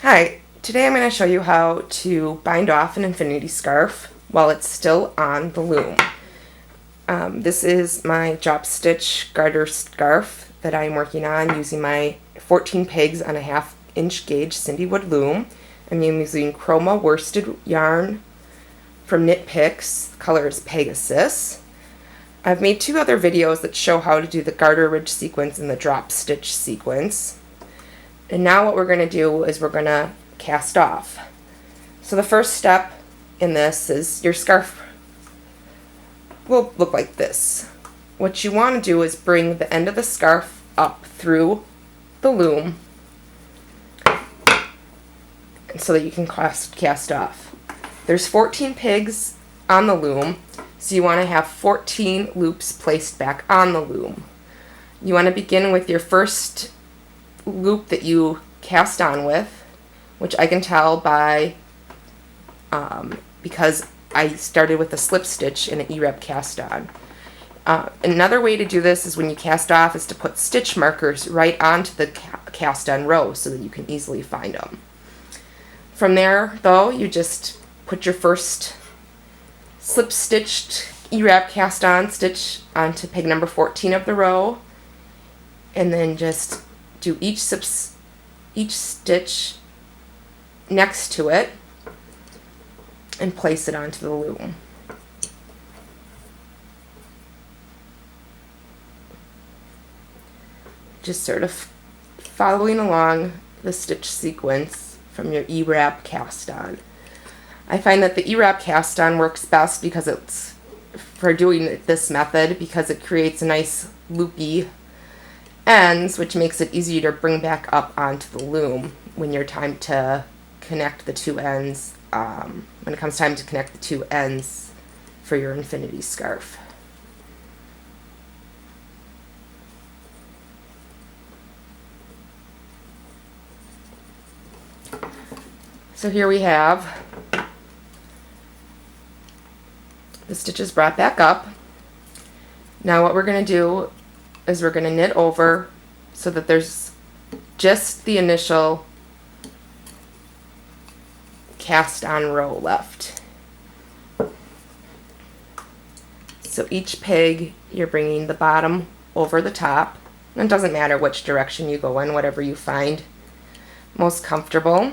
Hi, today I'm going to show you how to bind off an infinity scarf while it's still on the loom. This is my drop stitch garter scarf that I'm working on using my 14 pegs on a 1/2 inch gauge Cindy Wood loom. I'm using chroma worsted yarn from Knit Picks. The color is Pegasus. I've made 2 other videos that show how to do the garter ridge sequence and the drop stitch sequence. And now what we're going to do is we're going to cast off. So the first step in this is your scarf will look like this. What you want to do is bring the end of the scarf up through the loom so that you can cast off. There's 14 pegs on the loom, so you want to have 14 loops placed back on the loom. You want to begin with your first loop that you cast on with, which I can tell by because I started with a slip stitch and an E-wrap cast on. Another way to do this is when you cast off is to put stitch markers right onto the cast on row so that you can easily find them. From there though, you just put your first slip stitched E-wrap cast on stitch onto peg number 14 of the row, and then just do each stitch next to it and place it onto the loom. Just sort of following along the stitch sequence from your E-wrap cast on. I find that the E-wrap cast on works best because it's for doing this method because it creates a nice loopy ends, which makes it easier to bring back up onto the loom when you're time to connect the 2 ends, when it comes time to connect the 2 ends for your infinity scarf. So here we have the stitches brought back up. Now what we're going to do is we're going to knit over so that there's just the initial cast on row left. So each peg you're bringing the bottom over the top, and it doesn't matter which direction you go in, whatever you find most comfortable.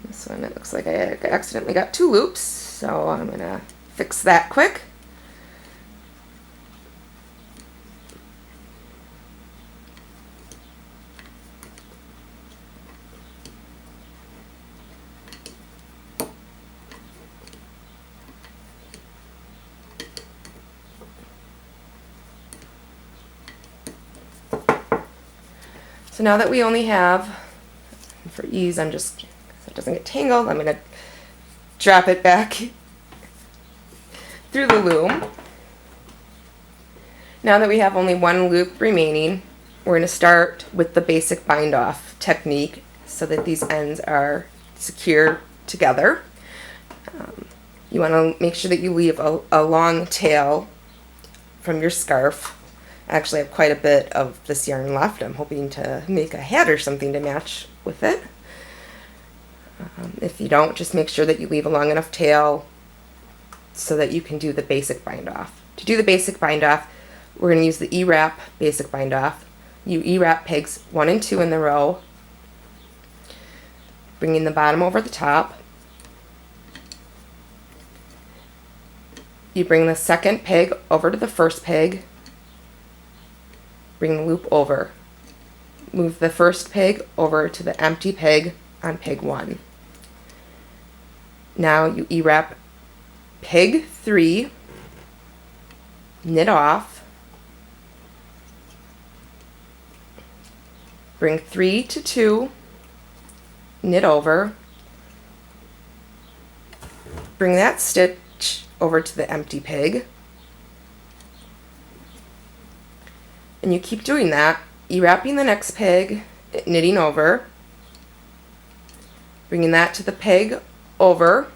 This one, it looks like I accidentally got 2 loops, so I'm going to fix that quick. So now that we only have, for ease, I'm just, so it doesn't get tangled, I'm going to drop it back through the loom. Now that we have only 1 loop remaining, we're going to start with the basic bind off technique so that these ends are secure together. You want to make sure that you leave a long tail from your scarf. I actually have quite a bit of this yarn left. I'm hoping to make a hat or something to match with it. If you don't, just make sure that you leave a long enough tail so that you can do the basic bind off. To do the basic bind off, we're going to use the E-wrap basic bind off. You E-wrap pegs 1 and 2 in the row, bringing the bottom over the top. You bring the second peg over to the first peg, bring the loop over. Move the first peg over to the empty peg on peg 1. Now you E-wrap peg 3, knit off, bring 3 to 2, knit over, bring that stitch over to the empty peg, and you keep doing that, E-wrapping the next peg, knitting over, bringing that to the peg over,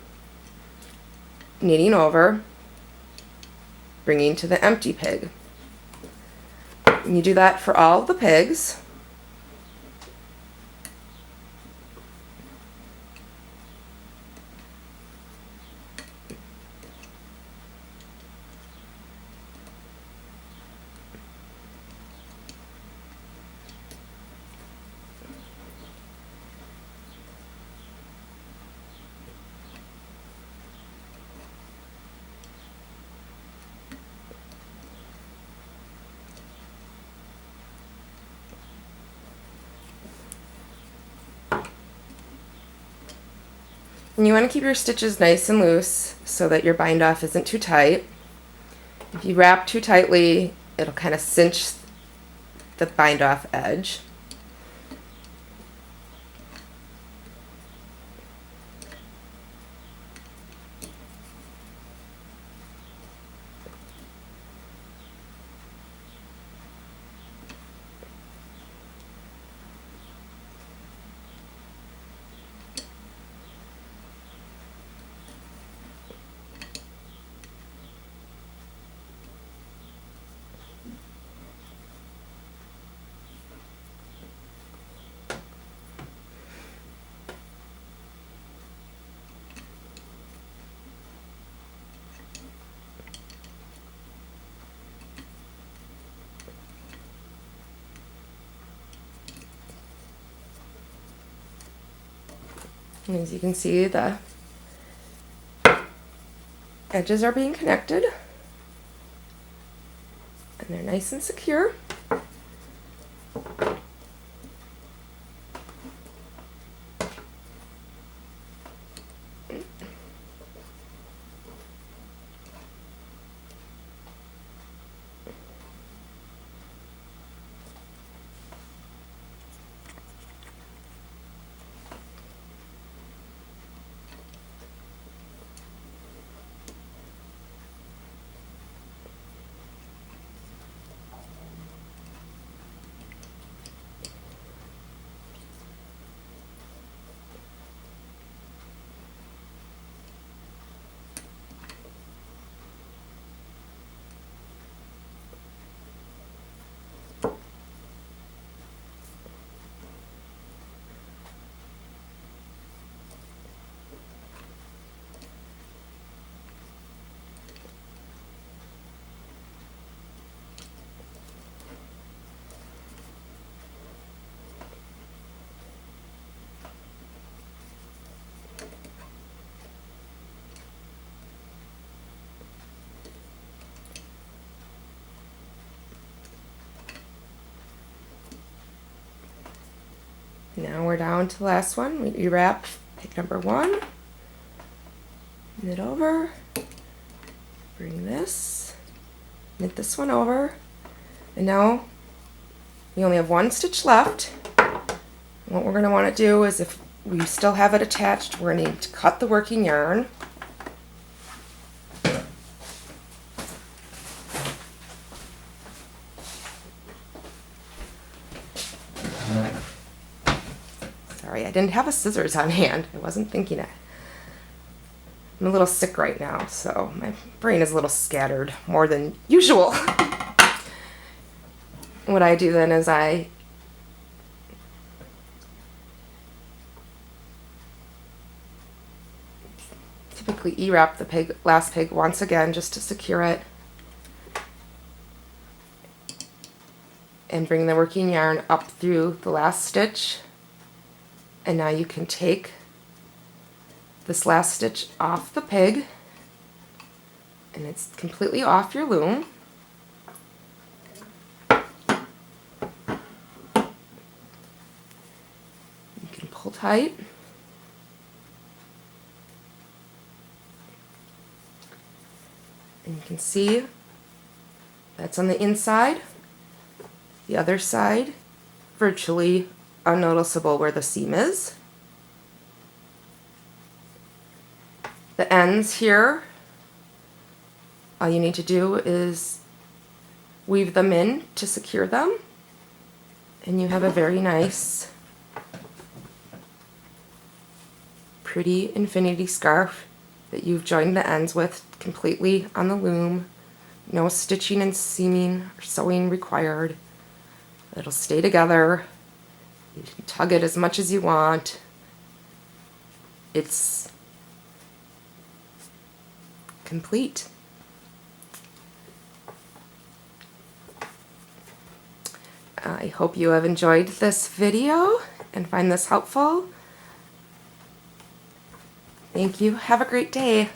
knitting over, bringing to the empty peg. And you do that for all the pigs. And you want to keep your stitches nice and loose so that your bind off isn't too tight. If you wrap too tightly, it'll kind of cinch the bind off edge. And as you can see, the edges are being connected and they're nice and secure. Now we're down to the last one. You wrap pig number 1, knit over, bring this, knit this one over, and now we only have 1 stitch left. And what we're going to want to do is, if we still have it attached, we're going to need to cut the working yarn. Sorry, I didn't have a scissors on hand. I wasn't thinking it. I'm a little sick right now, so my brain is a little scattered, more than usual. What I do then is I typically E-wrap the last pig once again just to secure it, and bring the working yarn up through the last stitch. And now you can take this last stitch off the pig, and it's completely off your loom. You can pull tight. And you can see that's on the inside. The other side, virtually unnoticeable where the seam is. The ends here, all you need to do is weave them in to secure them, and you have a very nice, pretty infinity scarf that you've joined the ends with completely on the loom. No stitching and seaming or sewing required. It'll stay together. You can tug it as much as you want. It's complete. I hope you have enjoyed this video and find this helpful. Thank you. Have a great day.